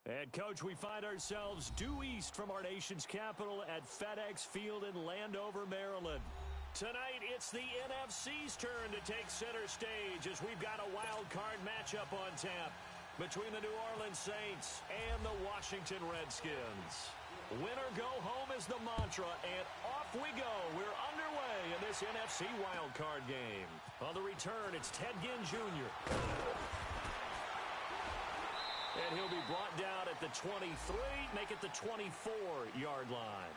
And, Coach, we find ourselves due east from our nation's capital at FedEx Field in Landover, Maryland. Tonight, it's the NFC's turn to take center stage as we've got a wild card matchup on tap between the New Orleans Saints and the Washington Redskins. Win or go home is the mantra, and off we go. We're underway in this NFC wild card game. On the return, it's Ted Ginn Jr. And he'll be brought down at the 23, make it the 24-yard line.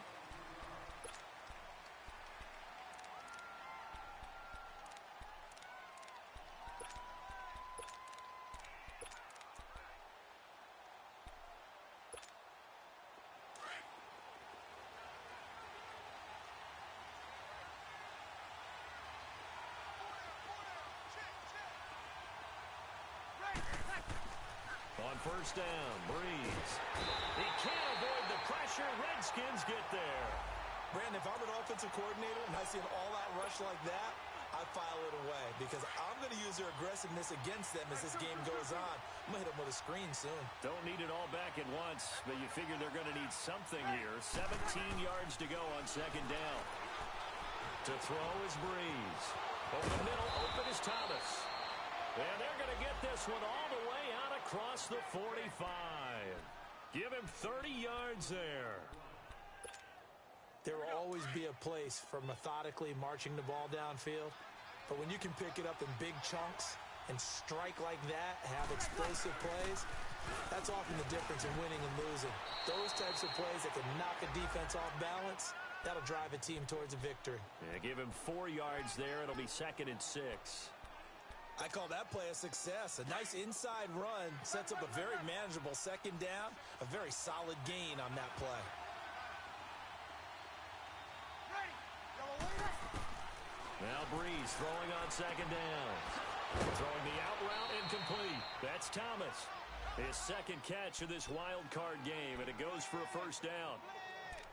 On first down, Breeze. He can't avoid the pressure. Redskins get there. Brandon, if I'm an offensive coordinator and I see an all-out rush like that, I file it away because I'm going to use their aggressiveness against them as this game goes on. I'm going to hit them with a screen soon. Don't need it all back at once, but you figure they're going to need something here. 17 yards to go on second down. To throw is Breeze. Over the middle, open is Thomas. And they're going to get this one all the way out across the 45. Give him 30 yards there. There will always be a place for methodically marching the ball downfield. But when you can pick it up in big chunks and strike like that, have explosive plays, that's often the difference in winning and losing. Those types of plays that can knock a defense off balance, that'll drive a team towards a victory. Yeah, give him 4 yards there. It'll be 2nd and 6. I call that play a success. A nice inside run sets up a very manageable second down, a very solid gain on that play. Now Breeze throwing on second down. Throwing the out route incomplete. That's Thomas. His second catch of this wild card game, and it goes for a first down.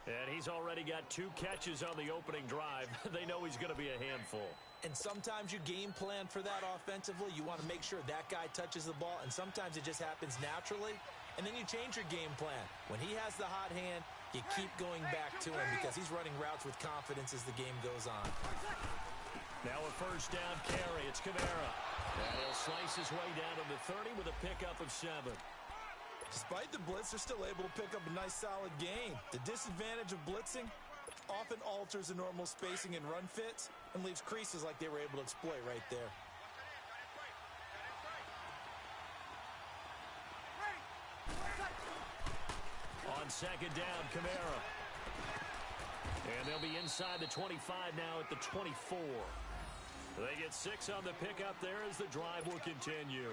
And he's already got 2 catches on the opening drive. They know he's going to be a handful. And sometimes you game plan for that offensively. You want to make sure that guy touches the ball, and sometimes it just happens naturally. And then you change your game plan. When he has the hot hand, you keep going back to him because he's running routes with confidence as the game goes on. Now a first down carry. It's Kamara. And he'll slice his way down to the 30 with a pickup of 7. Despite the blitz, they're still able to pick up a nice solid gain. The disadvantage of blitzing often alters the normal spacing and run fits and leaves creases like they were able to exploit right there. On second down, Kamara. And they'll be inside the 25 now at the 24. They get 6 on the pickup there as the drive will continue.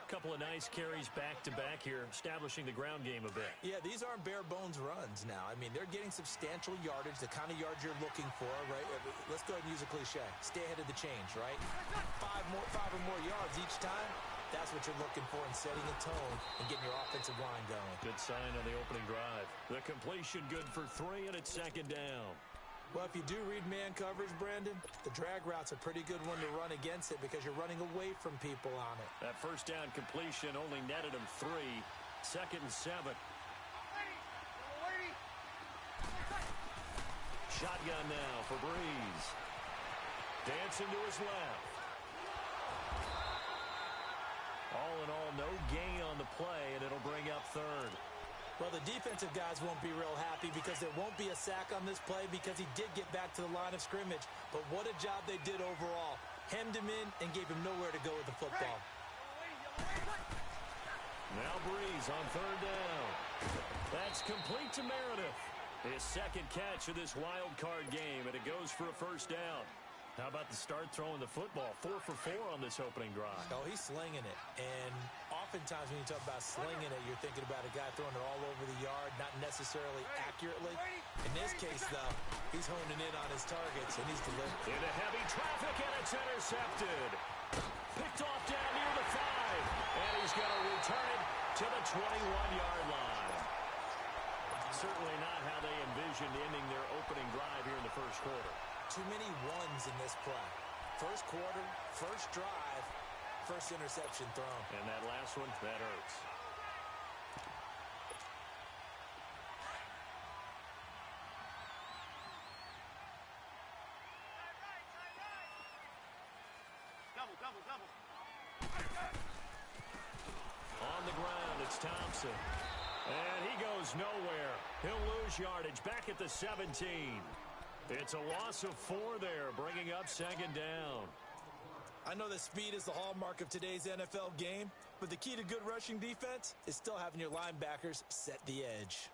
Couple of nice carries back-to-back here, establishing the ground game a bit. Yeah, these aren't bare-bones runs now. I mean, they're getting substantial yardage, the kind of yards you're looking for, right? Let's go ahead and use a cliche. Stay ahead of the change, right? 5 or more yards each time. That's what you're looking for in setting a tone and getting your offensive line going. Good sign on the opening drive. The completion good for 3, and it's second down. Well, if you do read man coverage, Brandon, the drag route's a pretty good one to run against it because you're running away from people on it. That first down completion only netted him 3. 2nd and 7. Shotgun now for Breeze. Dancing to his left. All in all, no gain on the play, and it'll bring up 3rd. Well, the defensive guys won't be real happy because there won't be a sack on this play because he did get back to the line of scrimmage. But what a job they did overall. Hemmed him in and gave him nowhere to go with the football. Now Breeze on 3rd down. That's complete to Meredith. His 2nd catch of this wild card game, and it goes for a first down. How about the start throwing the football? 4 for 4 on this opening drive. Oh, he's slinging it. And oftentimes when you talk about slinging it, you're thinking about a guy throwing it all over the yard, not necessarily accurately. In this case, though, he's honing in on his targets, and he's delivering. Into heavy traffic, and it's intercepted. Picked off down near the 5. And he's going to return it to the 21-yard line. Certainly not how they envisioned ending their opening drive here in the first quarter. Too many ones in this play. First quarter, first drive, first interception thrown. And that last one, that hurts. On the ground, it's Thompson. And he goes nowhere. He'll lose yardage back at the 17. It's a loss of 4 there, bringing up second down. I know that speed is the hallmark of today's NFL game, but the key to good rushing defense is still having your linebackers set the edge.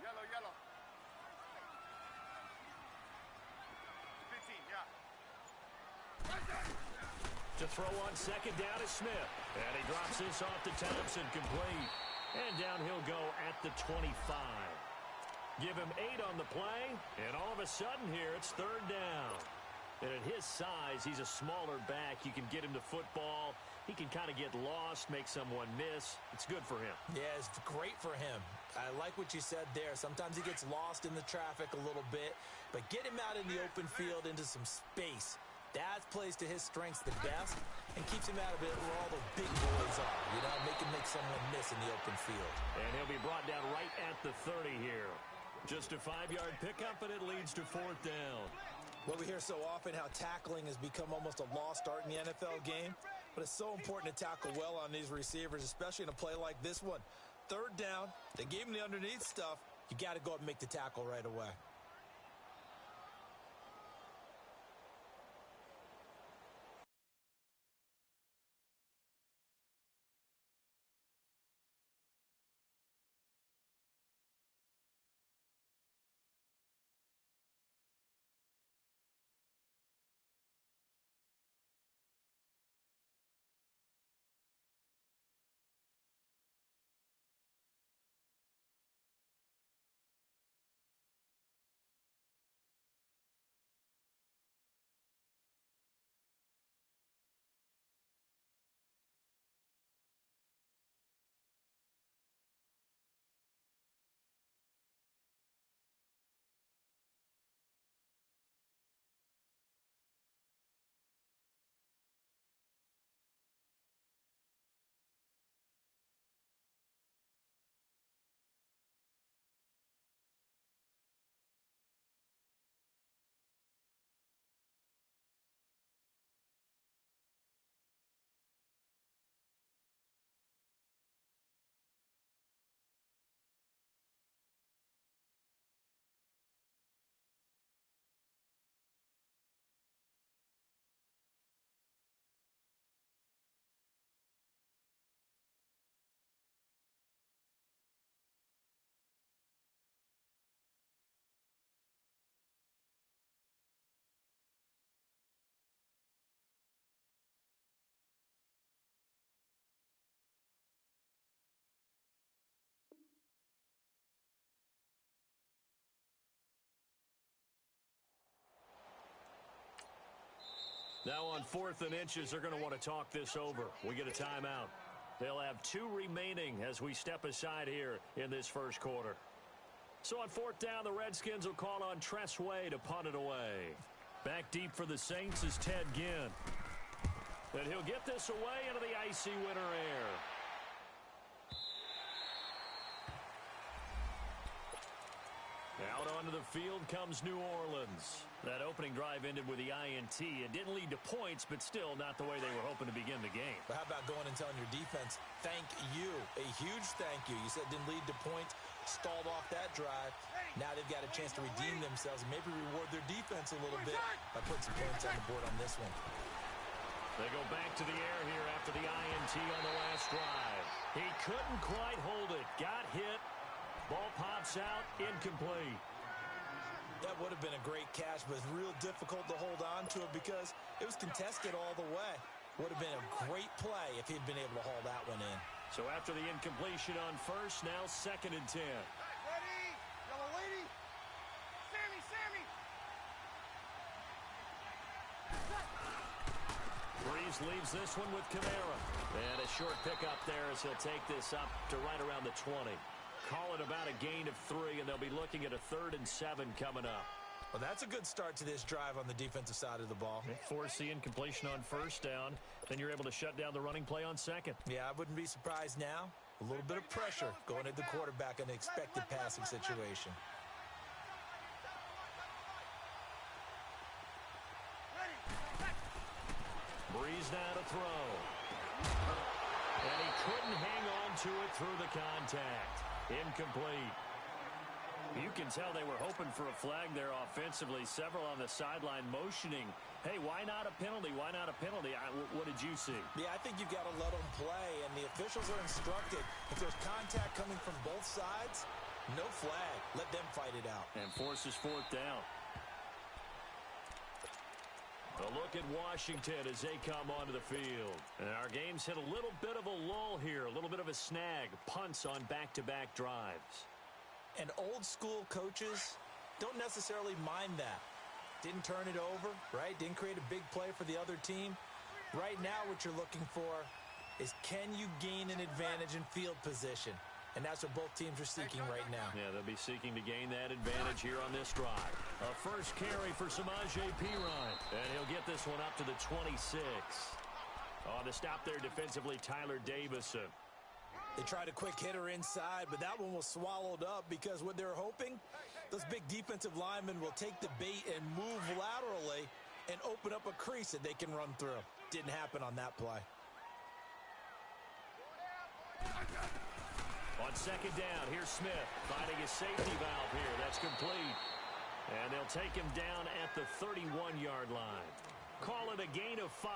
Yellow. 15, yeah. To throw on second down is Smith. And he drops this off to Thompson, complete. And down he'll go at the 25. Give him 8 on the play, and all of a sudden here, it's third down. And at his size, he's a smaller back. You can get him to football. He can kind of get lost, make someone miss. It's good for him. Yeah, it's great for him. I like what you said there. Sometimes he gets lost in the traffic a little bit, but get him out in the open field into some space. That plays to his strengths the best and keeps him out of it where all the big boys are. You know, make him make someone miss in the open field. And he'll be brought down right at the 30 here. Just a 5-yard pickup, and it leads to fourth down. Well, we hear so often how tackling has become almost a lost art in the NFL game, but it's so important to tackle well on these receivers, especially in a play like this one. Third down, they gave him the underneath stuff. You got to go up and make the tackle right away. Now on 4th and inches, they're going to want to talk this over. We get a timeout. They'll have 2 remaining as we step aside here in this first quarter. So on 4th down, the Redskins will call on Tressway to punt it away. Back deep for the Saints is Ted Ginn. And he'll get this away into the icy winter air. Out onto the field comes New Orleans. That opening drive ended with the INT. It didn't lead to points, but still not the way they were hoping to begin the game. But how about going and telling your defense, thank you, a huge thank you. You said it didn't lead to points, stalled off that drive. Now they've got a chance to redeem themselves and maybe reward their defense a little bit by putting some points on the board on this one. They go back to the air here after the INT on the last drive. He couldn't quite hold it. Got hit. Ball pops out, incomplete. That would have been a great catch, but real difficult to hold on to it because it was contested all the way. Would have been a great play if he'd been able to haul that one in. So after the incompletion on first, now 2nd and 10. Ready? Yellow lady. Sammy. Breeze leaves this one with Kamara. And a short pickup there as he'll take this up to right around the 20. Call it about a gain of 3, and they'll be looking at a 3rd and 7 coming up. Well, that's a good start to this drive on the defensive side of the ball. Force the incompletion on first down. Then you're able to shut down the running play on second. Yeah, I wouldn't be surprised now. A little bit of pressure going at the quarterback in an expected passing situation. Breeze now to throw. And he couldn't hang on to it through the contact. Incomplete. You can tell they were hoping for a flag there offensively. Several on the sideline motioning. Hey, why not a penalty? Why not a penalty? What did you see? Yeah, I think you've got to let them play, and the officials are instructed. If there's contact coming from both sides, no flag. Let them fight it out. And forces fourth down. A look at Washington as they come onto the field. And our game's hit a little bit of a lull here, a little bit of a snag. Punts on back-to-back drives. And old-school coaches don't necessarily mind that. Didn't turn it over, right? Didn't create a big play for the other team. Right now what you're looking for is, can you gain an advantage in field position? And that's what both teams are seeking right now. Yeah, they'll be seeking to gain that advantage here on this drive. A first carry for Samaje Perine. And he'll get this one up to the 26. On the stop there defensively, Tyler Davison. They tried a quick hitter inside, but that one was swallowed up because what they're hoping, those big defensive linemen will take the bait and move laterally and open up a crease that they can run through. Didn't happen on that play. On second down, here's Smith finding his safety valve here. That's complete. And they'll take him down at the 31-yard line. Call it a gain of 5.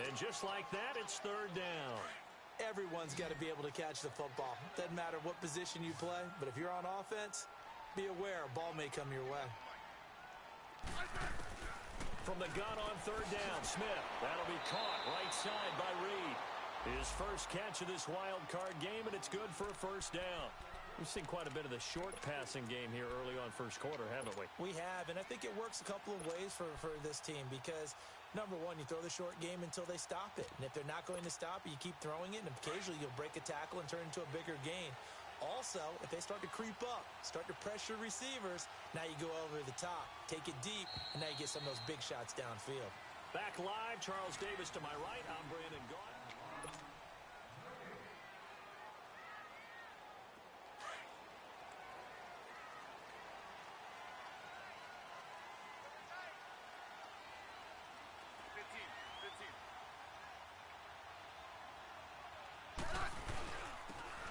And just like that, it's third down. Everyone's got to be able to catch the football. Doesn't matter what position you play, but if you're on offense, be aware a ball may come your way. From the gun on third down, Smith. That'll be caught right side by Reed. His first catch of this wild card game, and it's good for a first down. We've seen quite a bit of the short passing game here early on first quarter, haven't we? We have, and I think it works a couple of ways for this team because, number one, you throw the short game until they stop it. And if they're not going to stop it, you keep throwing it, and occasionally you'll break a tackle and turn it into a bigger gain. Also, if they start to creep up, start to pressure receivers, now you go over the top, take it deep, and now you get some of those big shots downfield. Back live, Charles Davis to my right. I'm Brandon Gaudin.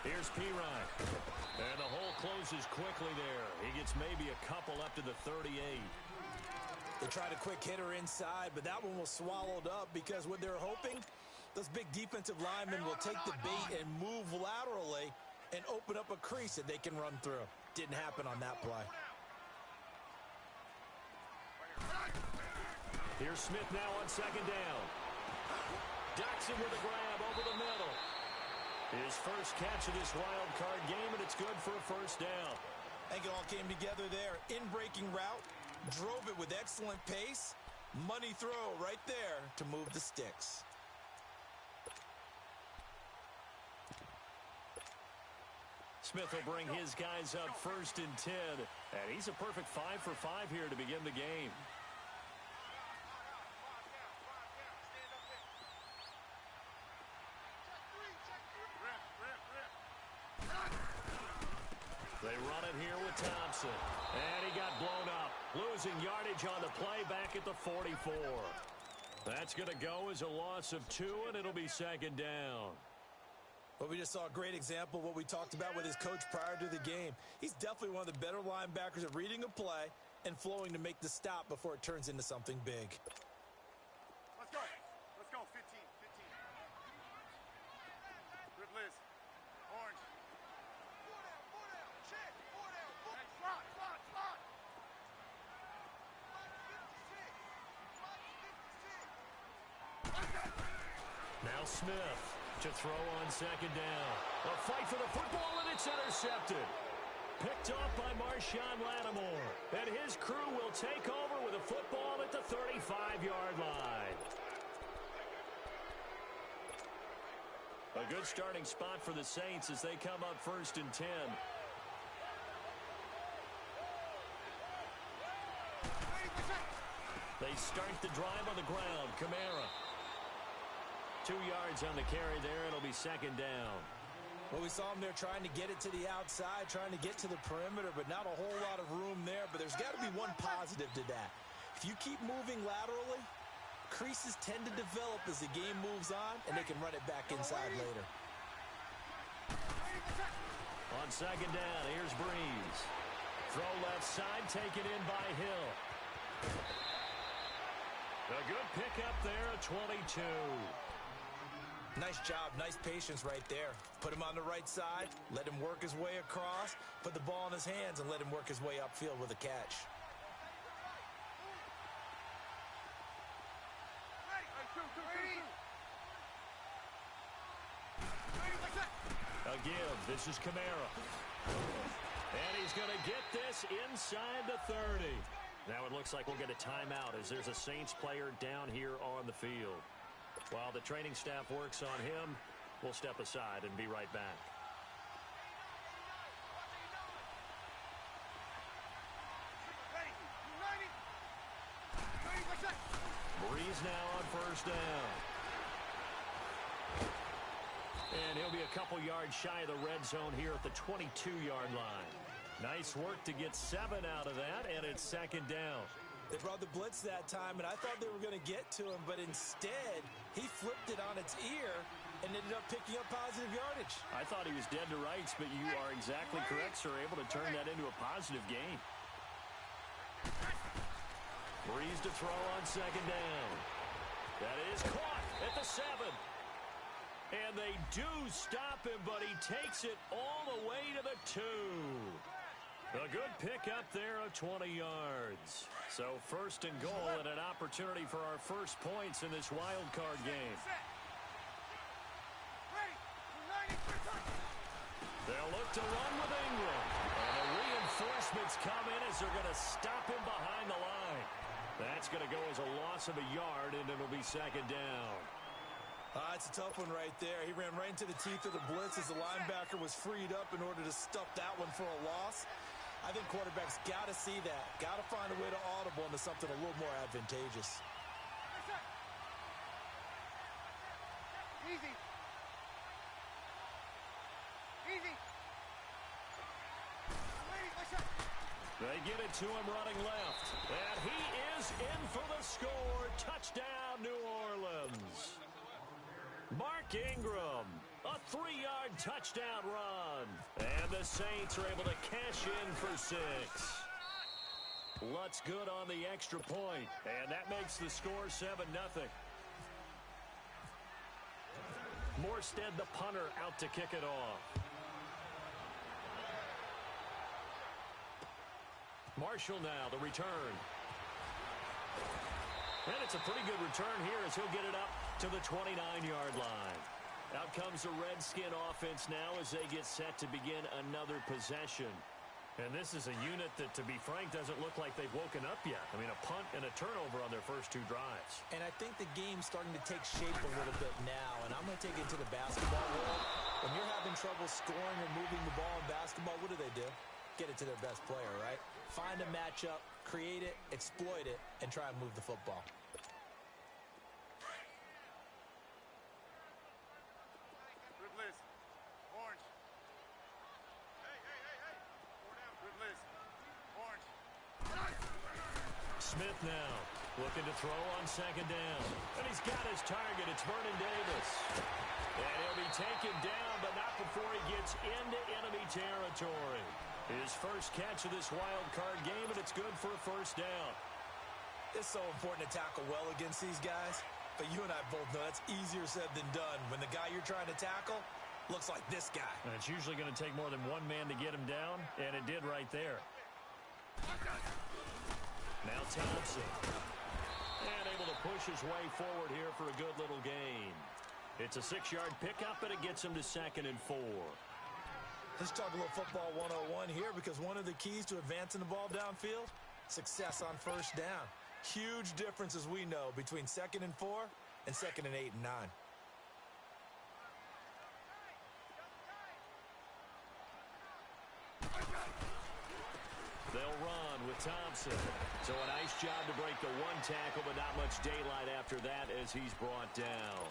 Here's Perine. And the hole closes quickly there. He gets maybe a couple up to the 38. They tried a quick hitter inside, but that one was swallowed up because what they're hoping, those big defensive linemen will take the bait and move laterally and open up a crease that they can run through. Didn't happen on that play. Here's Smith now on second down. Ducks him with a grab over the middle. His first catch of this wild card game, and it's good for a first down. I think it all came together there. In-breaking route, drove it with excellent pace. Money throw right there to move the sticks. Smith will bring his guys up first and 10. And he's a perfect 5 for 5 here to begin the game. They run it here with Thompson. And he got blown up. Losing yardage on the play back at the 44. That's going to go as a loss of 2, and it'll be second down. Well, we just saw a great example of what we talked about with his coach prior to the game. He's definitely one of the better linebackers at reading a play and flowing to make the stop before it turns into something big. Let's go. Let's go. 15. Good Liz. Orange. Four down. Check. Four down. Slot. Now Smith to throw on second down. A fight for the football, and it's intercepted. Picked off by Marshawn Lattimore. And his crew will take over with a football at the 35-yard line. A good starting spot for the Saints as they come up first and 10. They start the drive on the ground. Kamara. 2 yards on the carry there. It'll be second down. Well, we saw him there trying to get it to the outside, trying to get to the perimeter, but not a whole lot of room there. But there's got to be one positive to that. If you keep moving laterally, creases tend to develop as the game moves on, and they can run it back inside later. On second down, here's Breeze. Throw left side, taken in by Hill. A good pickup there at 22. Nice job, nice patience right there. Put him on the right side, let him work his way across, put the ball in his hands, and let him work his way upfield with a catch. A give. This is Kamara. And he's going to get this inside the 30. Now it looks like we'll get a timeout as there's a Saints player down here on the field. While the training staff works on him, we'll step aside and be right back. Breeze now on first down. And he'll be a couple yards shy of the red zone here at the 22-yard line. Nice work to get 7 out of that, and it's second down. They brought the blitz that time, and I thought they were going to get to him, but instead, he flipped it on its ear and ended up picking up positive yardage. I thought he was dead to rights, but you are exactly correct, sir. Able to turn that into a positive gain. Breeze to throw on second down. That is caught at the 7. And they do stop him, but he takes it all the way to the 2. A good pickup there of 20 yards. So first and goal and an opportunity for our first points in this wild card game. They'll look to run with Ingram. And the reinforcements come in as they're going to stop him behind the line. That's going to go as a loss of a yard, and it'll be second down. It's a tough one right there. He ran right into the teeth of the blitz as the linebacker was freed up in order to stuff that one for a loss. I think quarterbacks got to see that. Got to find a way to audible into something a little more advantageous. Easy. Easy. They get it to him running left. And he is in for the score. Touchdown, New Orleans. Mark Ingram, a 3-yard touchdown run. And the Saints are able to cash in for 6. Lutz good on the extra point. And that makes the score 7-0. Morstead, the punter, out to kick it off. Marshall now, the return. And it's a pretty good return here as he'll get it up to the 29-yard line. Out comes the Redskin offense now as they get set to begin another possession. And this is a unit that, to be frank, doesn't look like they've woken up yet. I mean, a punt and a turnover on their first 2 drives. And I think the game's starting to take shape a little bit now, and I'm going to take it to the basketball world. When you're having trouble scoring or moving the ball in basketball, what do? Get it to their best player, right? Find a matchup, create it, exploit it, and try and move the football. Good list. Orange. Hey. Good list. Orange. Smith now looking to throw on second down. And he's got his target. It's Vernon Davis. And he'll be taken down, but not before he gets into enemy territory. His first catch of this wild card game, and it's good for a first down. It's so important to tackle well against these guys, but you and I both know that's easier said than done when the guy you're trying to tackle looks like this guy. And it's usually going to take more than one man to get him down, and it did right there. Now Thompson. And able to push his way forward here for a good little gain. It's a 6-yard pickup, and it gets him to 2nd and 4. Let's talk a little football 101 here, because one of the keys to advancing the ball downfield, success on first down. Huge difference, as we know, between 2nd and 4 and 2nd and 8 and 9. They'll run ground with Thompson. So a nice job to break the one tackle, but not much daylight after that as he's brought down.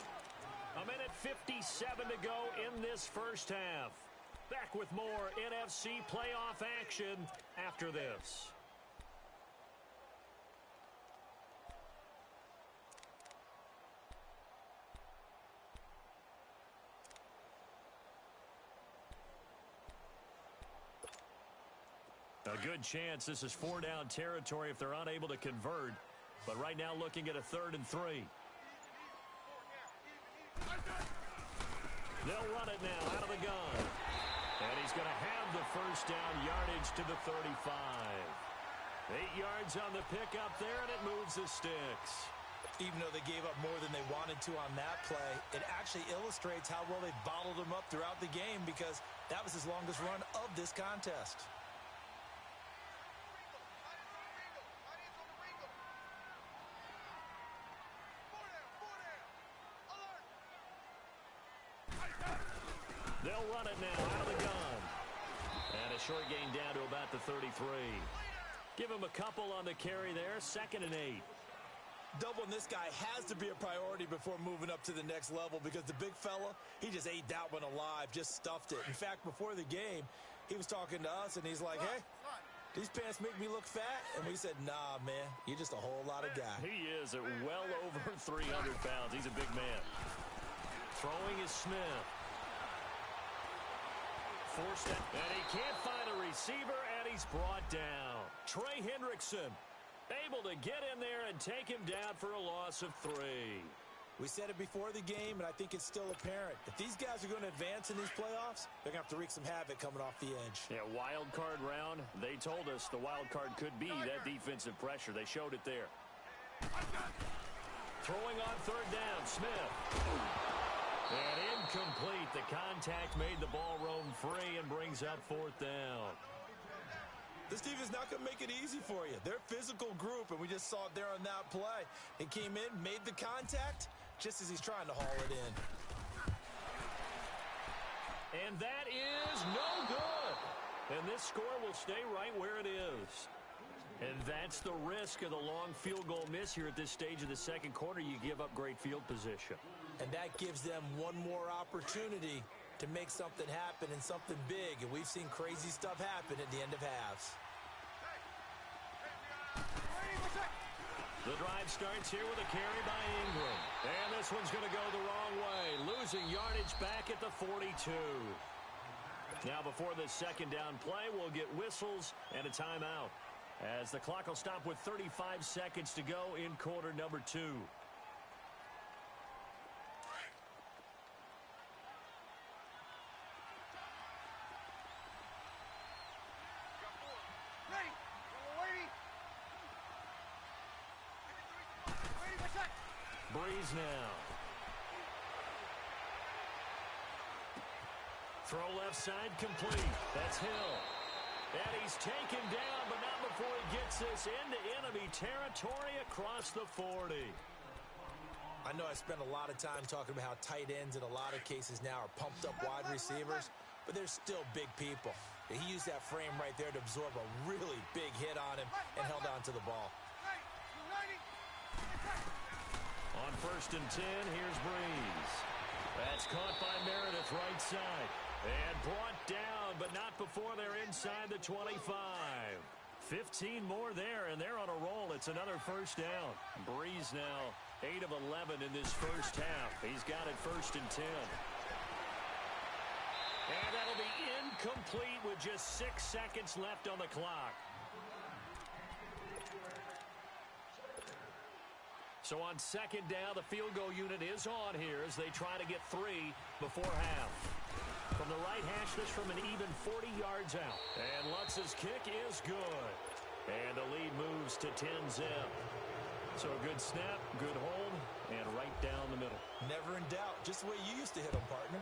A minute 57 to go in this first half. Back with more NFC playoff action after this. A good chance this is 4-down territory if they're unable to convert. But right now looking at a 3rd and 3. They'll run it now out of the gun. And he's going to have the first down yardage to the 35. 8 yards on the pickup there, and it moves the sticks. Even though they gave up more than they wanted to on that play, it actually illustrates how well they bottled him up throughout the game because that was his longest run of this contest. They'll run it now out of the gun. And a short gain down to about the 33. Give him a couple on the carry there. 2nd and 8. Doubling this guy has to be a priority before moving up to the next level because the big fella, he just ate that one alive, just stuffed it. In fact, before the game, he was talking to us, and he's like, hey, these pants make me look fat? And we said, nah, man, you're just a whole lot of guy. He is at well over 300 pounds. He's a big man. Throwing is Smith. Forced it, and he can't find a receiver, and he's brought down. Trey Hendrickson able to get in there and take him down for a loss of 3. We said it before the game, and I think it's still apparent. If these guys are going to advance in these playoffs, they're going to have to wreak some havoc coming off the edge. Yeah, wild card round. They told us the wild card could be that defensive pressure. They showed it there. Throwing on 3rd down, Smith. And incomplete. The contact made the ball roam free and brings up 4th down. This team is not going to make it easy for you. They're a physical group, and we just saw it there on that play. He came in, made the contact, just as he's trying to haul it in. And that is no good. And this score will stay right where it is. And that's the risk of the long field goal miss here at this stage of the second quarter. You give up great field position. And that gives them one more opportunity to make something happen and something big. And we've seen crazy stuff happen at the end of halves. The drive starts here with a carry by Ingram. And this one's going to go the wrong way. Losing yardage back at the 42. Now before this 2nd down play, we'll get whistles and a timeout, as the clock will stop with 35 seconds to go in quarter number 2. Breeze now. Throw left side complete. That's Hill. And he's taken down, but not before he gets this into enemy territory across the 40. I know I spent a lot of time talking about how tight ends in a lot of cases now are pumped up wide receivers, but they're still big people. He used that frame right there to absorb a really big hit on him and held on to the ball. On 1st and 10, here's Breeze. That's caught by Meredith right side. And brought down, but not before they're inside the 25. 15 more there, and they're on a roll. It's another first down. Breeze now 8 of 11 in this first half. He's got it 1st and 10. And that'll be incomplete with just 6 seconds left on the clock. So on 2nd down, the field goal unit is on here as they try to get 3 before half. From the right hash, this from an even 40 yards out. And Lutz's kick is good. And the lead moves to 10-zip. So a good snap, good hold, and right down the middle. Never in doubt. Just the way you used to hit them, partner.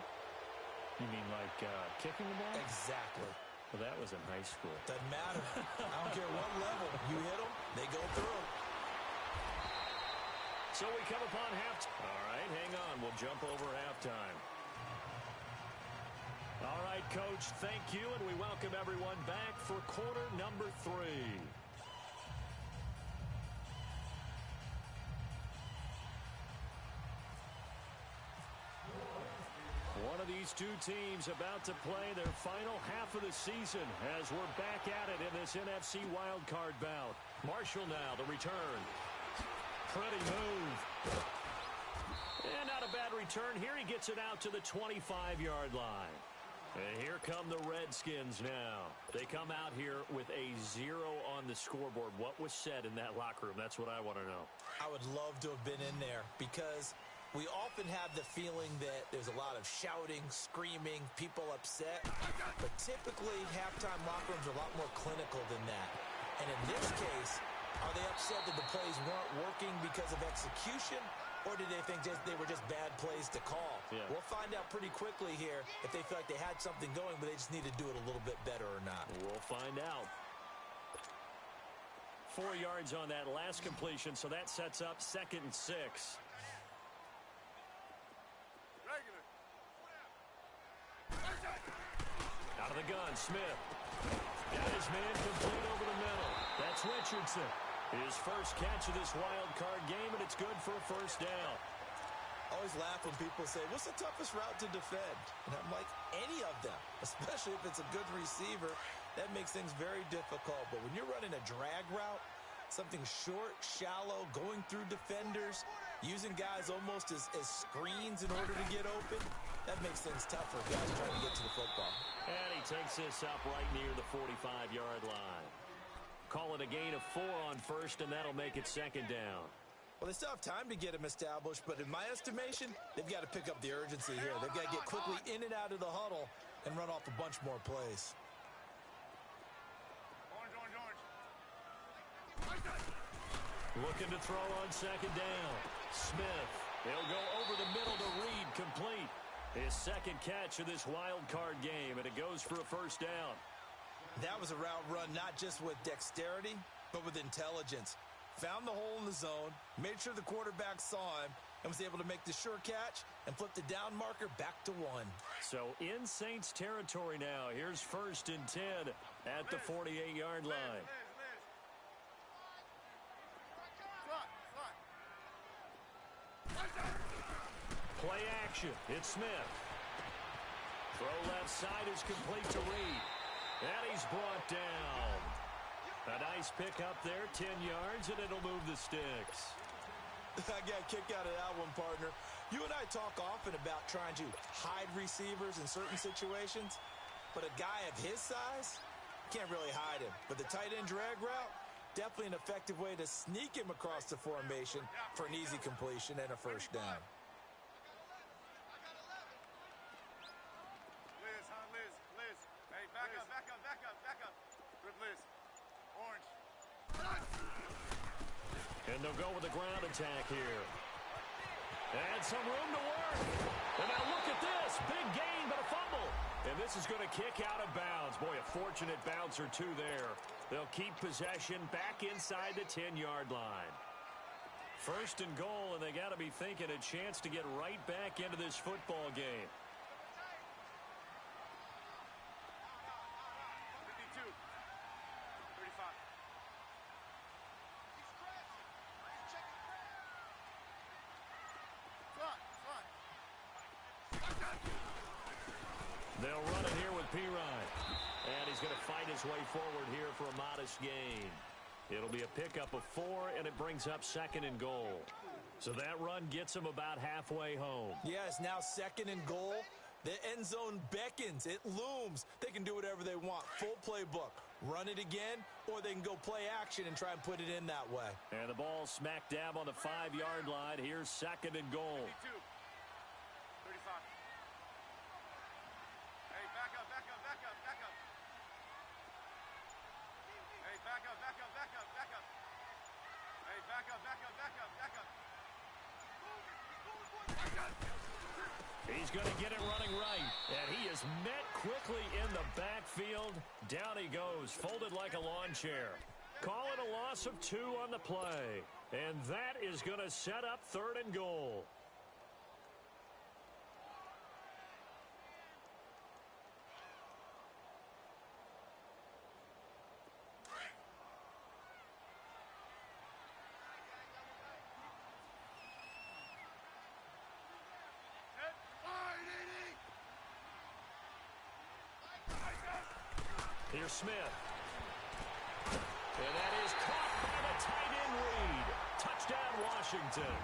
You mean like kicking the ball? Exactly. Well, that was in high school. Doesn't matter. I don't care what level. You hit them, they go through. So we come upon halftime. All right, hang on. We'll jump over halftime. All right, Coach, thank you, and we welcome everyone back for quarter number 3. These two teams about to play their final half of the season as we're back at it in this NFC wildcard bout. Marshall now, the return. Pretty move. And not a bad return here. He gets it out to the 25-yard line. And here come the Redskins now. They come out here with a 0 on the scoreboard. What was said in that locker room? That's what I want to know. I would love to have been in there because we often have the feeling that there's a lot of shouting, screaming, people upset. But typically, halftime locker rooms are a lot more clinical than that. And in this case, are they upset that the plays weren't working because of execution? Or did they think they were just bad plays to call? Yeah. We'll find out pretty quickly here if they feel like they had something going, but they just need to do it a little bit better or not. We'll find out. 4 yards on that last completion, so that sets up 2nd and 6. Regular. Out of the gun, Smith. Got his man complete over the middle. That's Richardson. His first catch of this wild card game, and it's good for a first down. I always laugh when people say, what's the toughest route to defend? And I'm like, any of them, especially if it's a good receiver. That makes things very difficult. But when you're running a drag route, something short, shallow, going through defenders, using guys almost as screens in order to get open, that makes things tough for guys trying to get to the football. And he takes this up right near the 45-yard line. Call it a gain of 4 on first, and that'll make it 2nd down. Well, they still have time to get him established, but in my estimation, they've got to pick up the urgency here. They've got to get quickly in and out of the huddle and run off a bunch more plays. Orange. Looking to throw on 2nd down. Smith. He'll go over the middle to Reed, complete. His 2nd catch of this wild card game, and it goes for a first down. That was a route run not just with dexterity, but with intelligence. Found the hole in the zone, made sure the quarterback saw him, and was able to make the sure catch and flip the down marker back to 1. So in Saints territory now. Here's 1st and 10 at the 48-yard line. Play action. It's Smith. Throw left side is complete to Reed. And he's brought down. A nice pick up there, 10 yards, and it'll move the sticks. I got a kick out of that one, partner. You and I talk often about trying to hide receivers in certain situations, but a guy of his size can't really hide him. But the tight end drag route, definitely an effective way to sneak him across the formation for an easy completion and a first down. And they'll go with the ground attack here. And some room to work. And now look at this. Big gain, but a fumble. And this is going to kick out of bounds. Boy, a fortunate bounce or two there. They'll keep possession back inside the 10-yard line. 1st and goal, and they got to be thinking a chance to get right back into this football game. 52. 35. They'll run it here with Pirine. And he's going to fight his way forward here for a modest gain. It'll be a pickup of 4, and it brings up 2nd and goal. So that run gets him about halfway home. Yes, now 2nd and goal. The end zone beckons. It looms. They can do whatever they want. Full playbook. Run it again, or they can go play action and try and put it in that way. And the ball smack dab on the 5-yard line. Here's 2nd and goal. 52. 35. Hey, back up. Hey, back up. Hey, back up. He's going to get it running right. And he is met quickly in the backfield. Down he goes, folded like a lawn chair. Call it a loss of 2 on the play. And that is going to set up 3rd and goal. Here's Smith. And that is caught by the tight end Reed. Touchdown, Washington.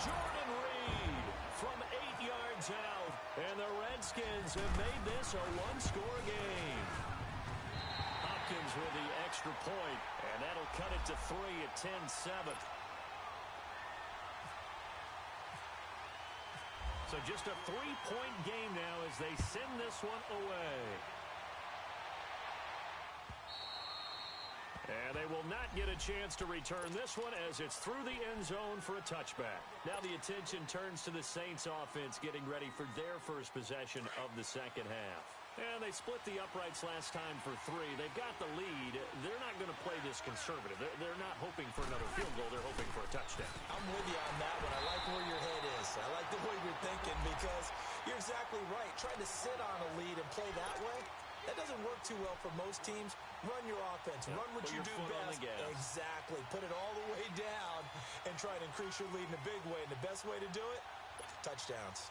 Jordan Reed from 8 yards out. And the Redskins have made this a one-score game. Hopkins with the extra point, and that'll cut it to 3 at 10-7. So just a 3-point game now as they send this one away. And they will not get a chance to return this one as it's through the end zone for a touchback. Now the attention turns to the Saints offense getting ready for their first possession of the second half. And they split the uprights last time for 3. They've got the lead. They're not going to play this conservative. They're not hoping for another field goal. They're hoping for a touchdown. I'm with you on that one. I like where your head is. I like the way you're thinking because you're exactly right. Trying to sit on a lead and play that way, that doesn't work too well for most teams. Run your offense. Run what you do best. Exactly. Put it all the way down and try to increase your lead in a big way. And the best way to do it, touchdowns.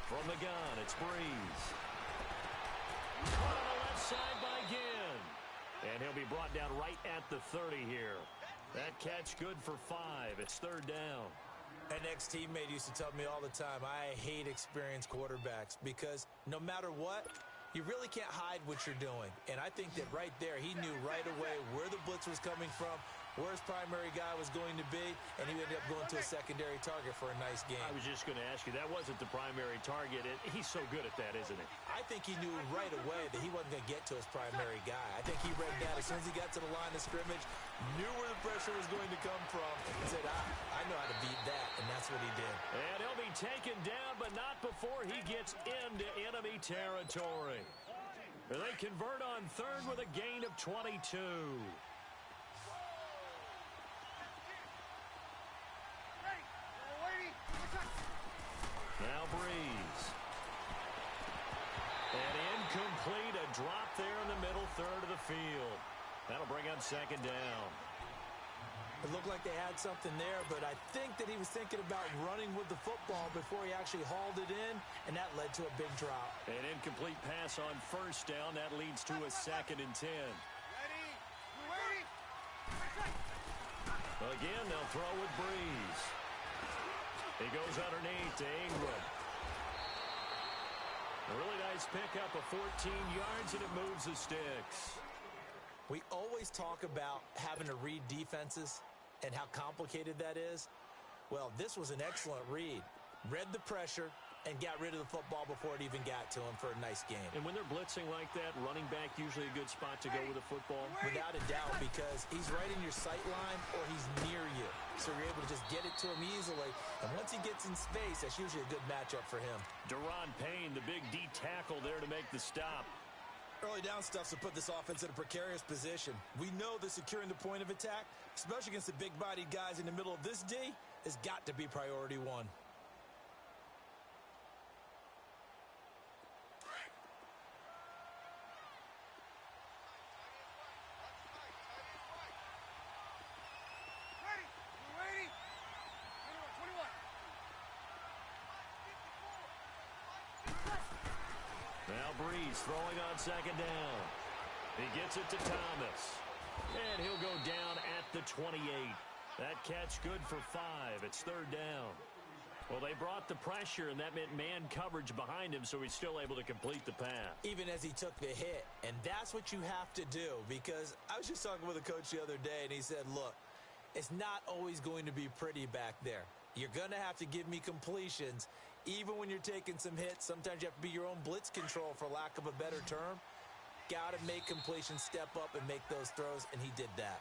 From the gun, it's Breeze. On the left side by Ginn. And he'll be brought down right at the 30 here. That catch good for 5. It's 3rd down. An ex-teammate used to tell me all the time, I hate experienced quarterbacks because no matter what, you really can't hide what you're doing. And I think that right there, he knew right away where the blitz was coming from, where his primary guy was going to be, and he ended up going to a secondary target for a nice game. I was just going to ask you, that wasn't the primary target. He's so good at that, isn't he? I think he knew right away that he wasn't going to get to his primary guy. I think he read that as soon as he got to the line of scrimmage, knew where the pressure was going to come from, and said, I know how to beat that, and that's what he did. And he'll be taken down, but not before he gets into enemy territory. They convert on 3rd with a gain of 22. Now Breeze. And incomplete, a drop there in the middle 3rd of the field. That'll bring up 2nd down. It looked like they had something there, but I think that he was thinking about running with the football before he actually hauled it in, and that led to a big drop. An incomplete pass on 1st down. That leads to a 2nd and 10. Again, they'll throw with Breeze. He goes underneath to Ingram. A really nice pickup of 14 yards, and it moves the sticks. We always talk about having to read defenses and how complicated that is. Well, this was an excellent read. Read the pressure and got rid of the football before it even got to him for a nice game. And when they're blitzing like that, running back usually a good spot to go with the football? Without a doubt, because he's right in your sight line or he's near you. So you're able to just get it to him easily. And once he gets in space, that's usually a good matchup for him. Deron Payne, the big D tackle there to make the stop. Early down stuff to put this offense in a precarious position. We know that securing the point of attack, especially against the big-bodied guys in the middle of this D, has got to be priority 1. Breeze throwing on 2nd down. He gets it to Thomas. And he'll go down at the 28. That catch good for 5. It's 3rd down. Well, they brought the pressure, and that meant man coverage behind him, so he's still able to complete the pass. Even as he took the hit. And that's what you have to do, because I was just talking with a coach the other day, and he said, look, it's not always going to be pretty back there. You're going to have to give me completions. Even when you're taking some hits, sometimes you have to be your own blitz control, for lack of a better term. Got to make completions, step up, and make those throws, and he did that.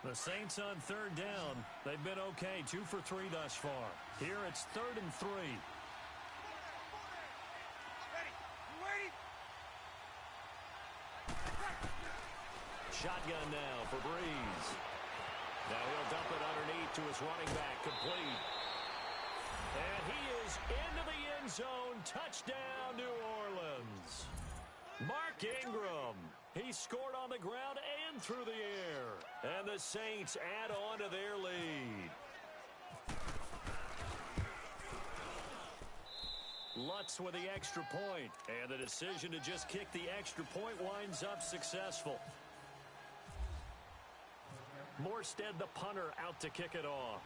The Saints on 3rd down. They've been okay, 2 for 3 thus far. Here it's 3rd and 3. shotgun now for Breeze. Now he'll dump it underneath to his running back, complete. And he is into the end zone. Touchdown, New Orleans. Mark Ingram. He scored on the ground and through the air. And the Saints add on to their lead. Lutz with the extra point. And the decision to just kick the extra point winds up successful. Morstead, the punter, out to kick it off.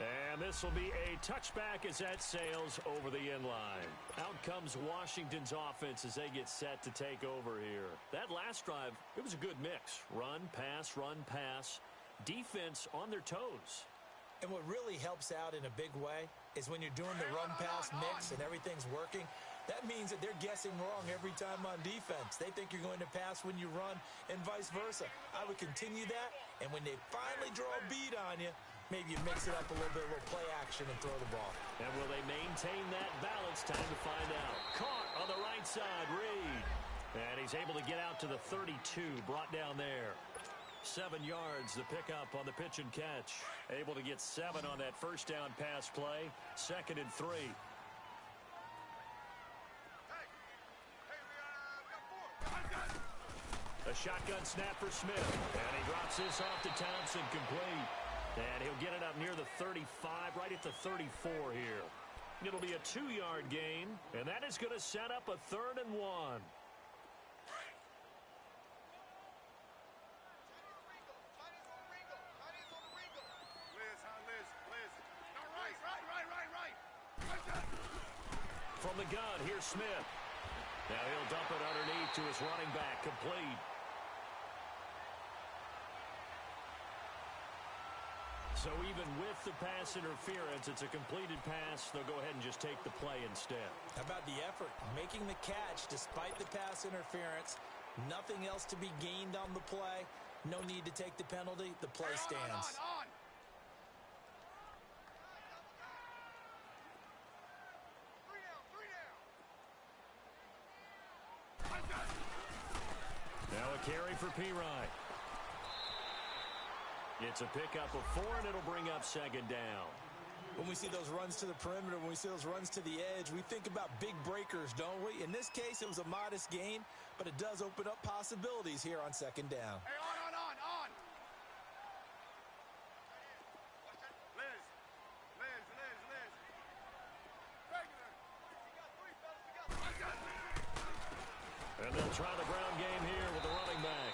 And this will be a touchback as that sails over the end line. Out comes Washington's offense as they get set to take over here. That last drive, it was a good mix. Run, pass, defense on their toes. And what really helps out in a big way is when you're doing the run-pass mix and everything's working, that means that they're guessing wrong every time on defense. They think you're going to pass when you run and vice versa. I would continue that, and when they finally draw a beat on you, maybe you mix it up a little bit, a little play action, and throw the ball. And will they maintain that balance? Time to find out. Caught on the right side, Reed. And he's able to get out to the 32, brought down there. 7 yards, the pickup on the pitch and catch. Able to get 7 on that first down pass play. 2nd and 3. A shotgun snap for Smith. And he drops this off to Thompson, complete. And he'll get it up near the 35, right at the 34 here. It'll be a 2-yard gain, and that is going to set up a 3rd and 1. From the gun, here's Smith. Now he'll dump it underneath to his running back, complete. So even with the pass interference, it's a completed pass. They'll go ahead and just take the play instead. How about the effort? Making the catch despite the pass interference. Nothing else to be gained on the play. No need to take the penalty. The play stands. On. Now a carry for P-Ryan. It's a pickup of 4, and it'll bring up 2nd down. When we see those runs to the perimeter, when we see those runs to the edge, we think about big breakers, don't we? In this case, it was a modest gain, but it does open up possibilities here on 2nd down. Hey, on. Liz. Regular. And they'll try the ground game here with the running back.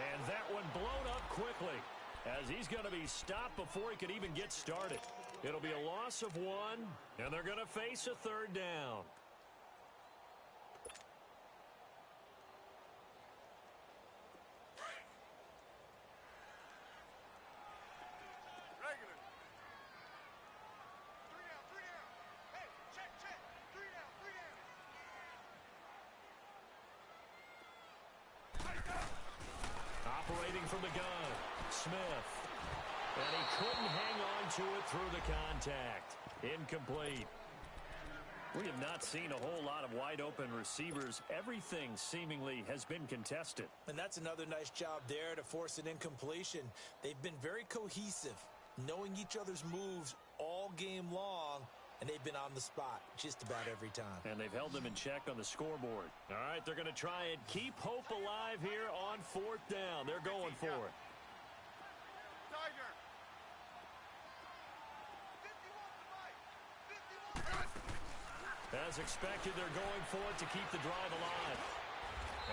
And that one blown up quickly, as he's going to be stopped before he could even get started. It'll be a loss of 1, and they're going to face a 3rd down. Regular. 3 down. Hey, check. 3 down. Operating from the gun, Smith. And he couldn't hang on to it through the contact. Incomplete. We have not seen a whole lot of wide-open receivers. Everything seemingly has been contested. And that's another nice job there to force an incompletion. They've been very cohesive, knowing each other's moves all game long, and they've been on the spot just about every time. And they've held them in check on the scoreboard. All right, they're going to try and keep hope alive here on 4th down. They're going for it. Tiger. 51. As expected, they're going for it to keep the drive alive.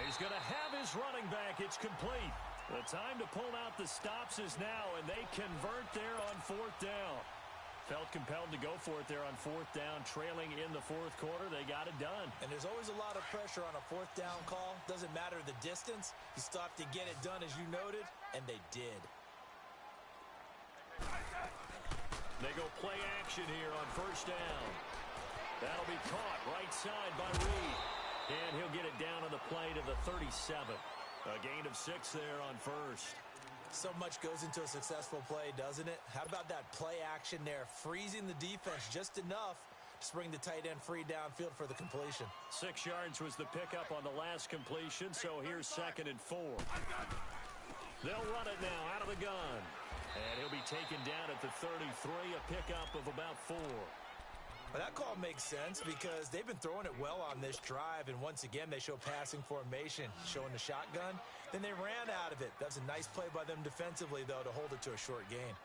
He's going to have his running back. It's complete. The time to pull out the stops is now, and they convert there on 4th down. Felt compelled to go for it there on 4th down, trailing in the 4th quarter. They got it done. And there's always a lot of pressure on a 4th down call. Doesn't matter the distance. You still have to get it done, as you noted, and they did. They go play action here on 1st down. That'll be caught right side by Reed. And he'll get it down on the play to the 37. A gain of 6 there on 1st. So much goes into a successful play, doesn't it? How about that play action there, freezing the defense just enough Just bring the tight end free downfield for the completion. 6 yards was the pickup on the last completion, so here's 2nd and 4. They'll run it now out of the gun. And he'll be taken down at the 33, a pickup of about 4. Well, that call makes sense because they've been throwing it well on this drive, and once again, they show passing formation, showing the shotgun. Then they ran out of it. That was a nice play by them defensively, though, to hold it to a short gain.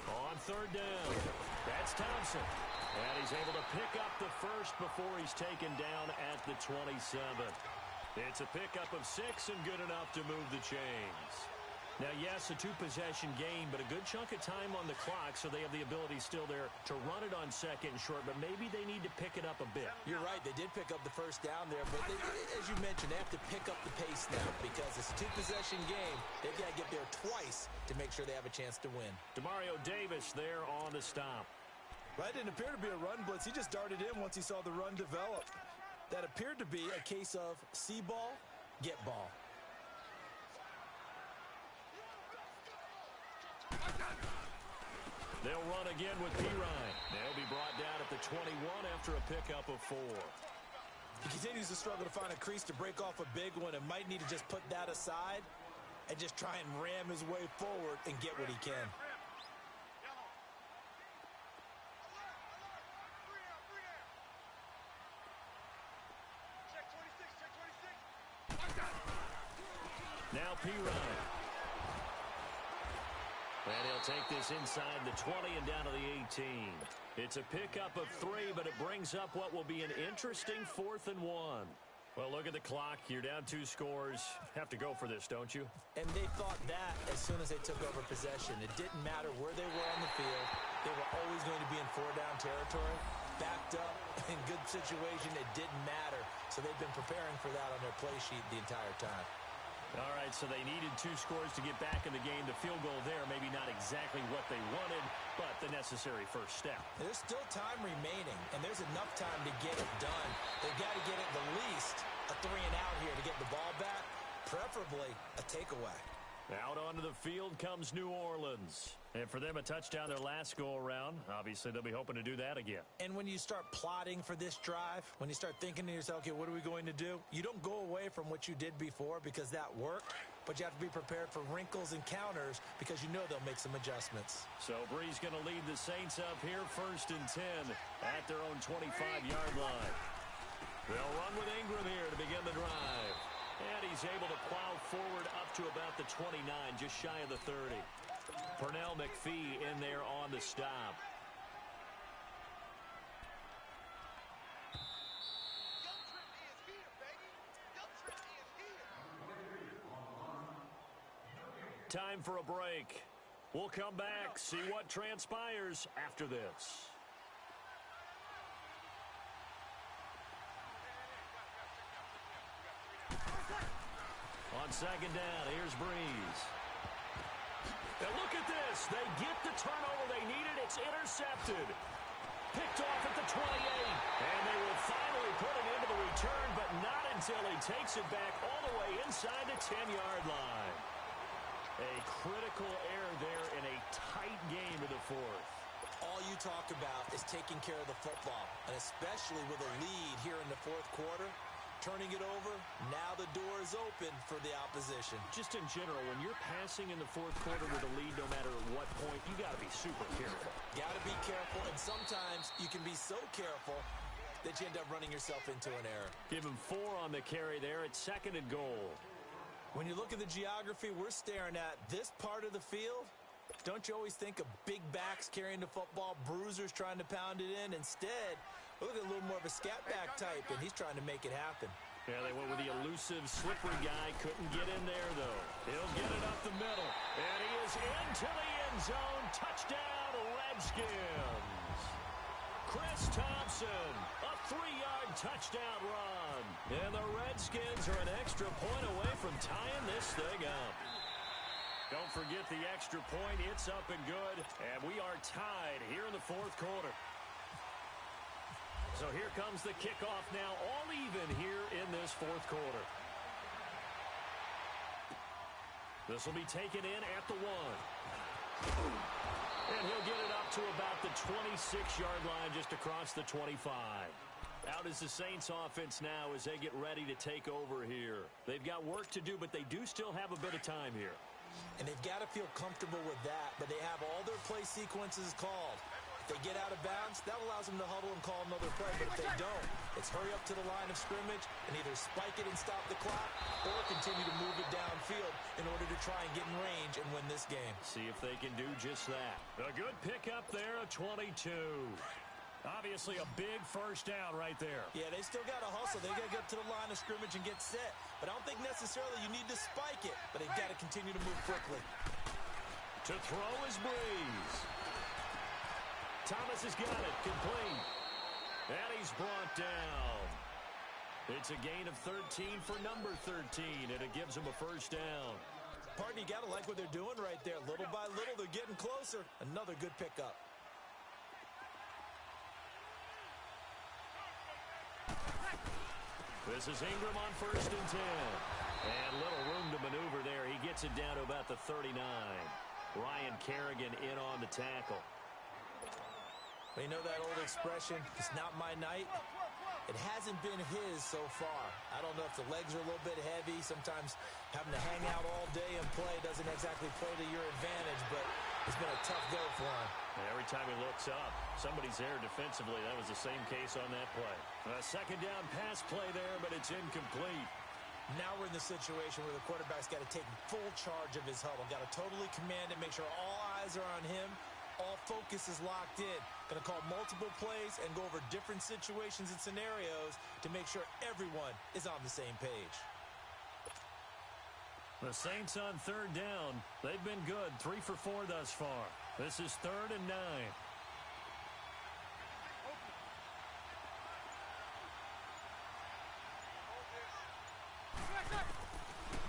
On 3rd down, that's Thompson. And he's able to pick up the first before he's taken down at the 27. It's a pickup of 6 and good enough to move the chains. Now, yes, a 2-possession game, but a good chunk of time on the clock, so they have the ability still there to run it on 2nd and short, but maybe they need to pick it up a bit. You're right. They did pick up the first down there, but as you mentioned, they have to pick up the pace now because it's a 2-possession game. They've got to get there twice to make sure they have a chance to win. Demario Davis there on the stop. That didn't appear to be a run blitz. He just darted in once he saw the run develop. That appeared to be a case of see ball, get ball. They'll run again with Pirine. They'll be brought down at the 21 after a pickup of 4. He continues to struggle to find a crease to break off a big one and might need to just put that aside and just try and ram his way forward and get what he can. Now Pirine. And he'll take this inside the 20 and down to the 18. It's a pickup of 3, but it brings up what will be an interesting 4th and 1. Well, look at the clock. You're down 2 scores. Have to go for this, don't you? And they thought that as soon as they took over possession. It didn't matter where they were on the field. They were always going to be in 4-down territory. Backed up, in good situation, it didn't matter. So they've been preparing for that on their play sheet the entire time. All right, so they needed 2 scores to get back in the game. The field goal there, maybe not exactly what they wanted, but the necessary first step. There's still time remaining, and there's enough time to get it done. They've got to get at the least a 3-and-out here to get the ball back, preferably a takeaway. Out onto the field comes New Orleans. And for them, a touchdown their last go-around. Obviously, they'll be hoping to do that again. And when you start plotting for this drive, when you start thinking to yourself, okay, what are we going to do? You don't go away from what you did before because that worked, but you have to be prepared for wrinkles and counters because you know they'll make some adjustments. So Bree's going to lead the Saints up here 1st and 10 at their own 25-yard line. They'll run with Ingram here to begin the drive. And he's able to plow forward up to about the 29, just shy of the 30. Pernell McPhee in there on the stop. Time for a break. We'll come back, see what transpires after this. On 2nd down, here's Breeze. And look at this. They get the turnover they needed. It's intercepted. Picked off at the 28. And they will finally put it into the return, but not until he takes it back all the way inside the 10-yard line. A critical error there in a tight game in the 4th. All you talk about is taking care of the football, and especially with a lead here in the 4th quarter. Turning it over, now the door is open for the opposition. Just in general, when you're passing in the 4th quarter with a lead, no matter at what point, you got to be super careful. Got to be careful, and sometimes you can be so careful that you end up running yourself into an error. Give him 4 on the carry there at 2nd and goal. When you look at the geography we're staring at, this part of the field, don't you always think of big backs carrying the football, bruisers trying to pound it in? Instead, look at a little more of a scat back type, and he's trying to make it happen. Yeah, they went with the elusive, slippery guy. Couldn't get in there, though. He'll get it up the middle. And he is into the end zone. Touchdown, Redskins. Chris Thompson, a 3-yard touchdown run. And the Redskins are an extra point away from tying this thing up. Don't forget the extra point. It's up and good. And we are tied here in the 4th quarter. So here comes the kickoff now, all even here in this 4th quarter. This will be taken in at the 1. And he'll get it up to to about the 26-yard line, just across the 25. Out is the Saints offense now as they get ready to take over here. They've got work to do, but they do still have a bit of time here. And they've got to feel comfortable with that, but they have all their play sequences called. If they get out of bounds, that allows them to huddle and call another play, but if they don't, it's hurry up to the line of scrimmage and either spike it and stop the clock or continue to move it downfield in order to try and get in range and win this game. See if they can do just that. A good pickup there, a 22. Obviously a big first down right there. Yeah, they still got to hustle. They got to get to the line of scrimmage and get set. But I don't think necessarily you need to spike it, but they've got to continue to move quickly. To throw is Breeze. Thomas has got it, complete. And he's brought down. It's a gain of 13 for number 13, and it gives him a first down. Pardon, you got to like what they're doing right there. Little by little, they're getting closer. Another good pickup. This is Ingram on 1st and 10. And little room to maneuver there. He gets it down to about the 39. Ryan Kerrigan in on the tackle. You know that old expression, it's not my night? It hasn't been his so far. I don't know if the legs are a little bit heavy. Sometimes having to hang out all day and play doesn't exactly play to your advantage, but it's been a tough go for him. Every time he looks up, somebody's there defensively. That was the same case on that play. A second down pass play there, but it's incomplete. Now we're in the situation where the quarterback's got to take full charge of his huddle. Got to totally command it, make sure all eyes are on him. All focus is locked in. Going to call multiple plays and go over different situations and scenarios to make sure everyone is on the same page. The Saints on 3rd down. They've been good, 3 for 4 thus far. This is 3rd and 9.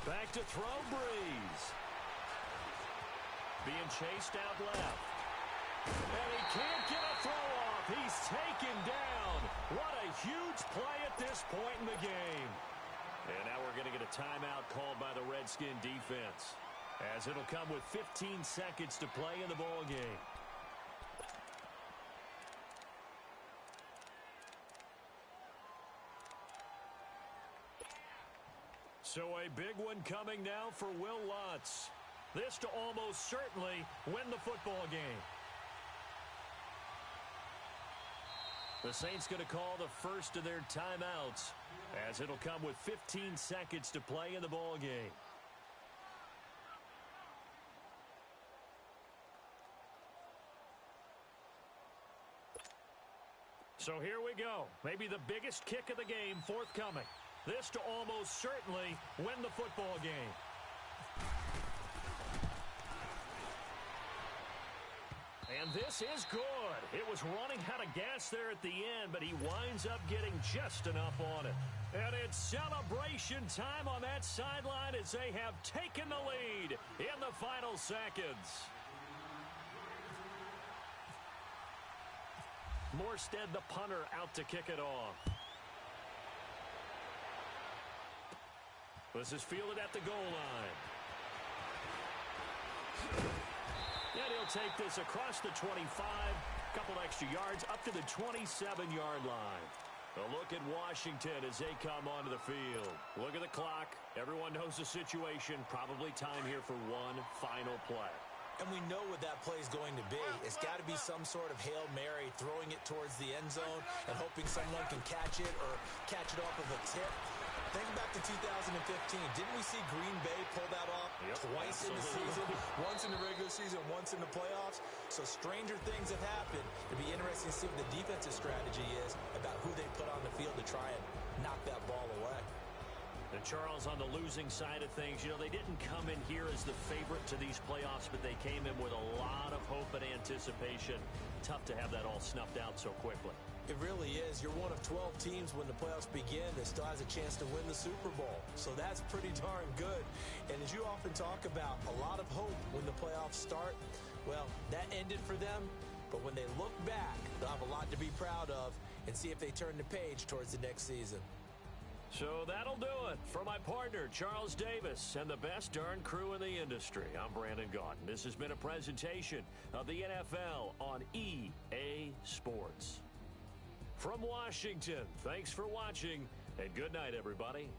Back to throw, Breeze. Being chased out left. And he can't get a throw off. He's taken down. What a huge play at this point in the game. And now we're going to get a timeout called by the Redskin defense, as it'll come with 15 seconds to play in the ball game. So a big one coming now for Will Lutz. This to almost certainly win the football game. The Saints going to call the first of their timeouts, as it'll come with 15 seconds to play in the ball game. So here we go. Maybe the biggest kick of the game forthcoming. This to almost certainly win the football game. And this is good. It was running out of gas there at the end, but he winds up getting just enough on it. And it's celebration time on that sideline as they have taken the lead in the final seconds. Morstead, the punter, out to kick it off. This is fielded at the goal line. And he'll take this across the 25, couple extra yards, up to the 27-yard line. A look at Washington as they come onto the field. Look at the clock. Everyone knows the situation. Probably time here for one final play. And we know what that play is going to be. It's got to be some sort of Hail Mary, throwing it towards the end zone and hoping someone can catch it or catch it off of a tip. Think back to 2015. Didn't we see Green Bay pull that off twice in the season? Once in the regular season, once in the playoffs. So stranger things have happened. It'd be interesting to see what the defensive strategy is about who they put on the field to try and knock that ball away. And Charles, on the losing side of things, you know, they didn't come in here as the favorite to these playoffs, but they came in with a lot of hope and anticipation. Tough to have that all snuffed out so quickly. It really is. You're one of 12 teams when the playoffs begin that still has a chance to win the Super Bowl. So that's pretty darn good. And as you often talk about, a lot of hope when the playoffs start. Well, that ended for them. But when they look back, they'll have a lot to be proud of and see if they turn the page towards the next season. So that'll do it. For my partner, Charles Davis, and the best darn crew in the industry, I'm Brandon Gaudin. This has been a presentation of the NFL on EA Sports. From Washington, thanks for watching, and good night, everybody.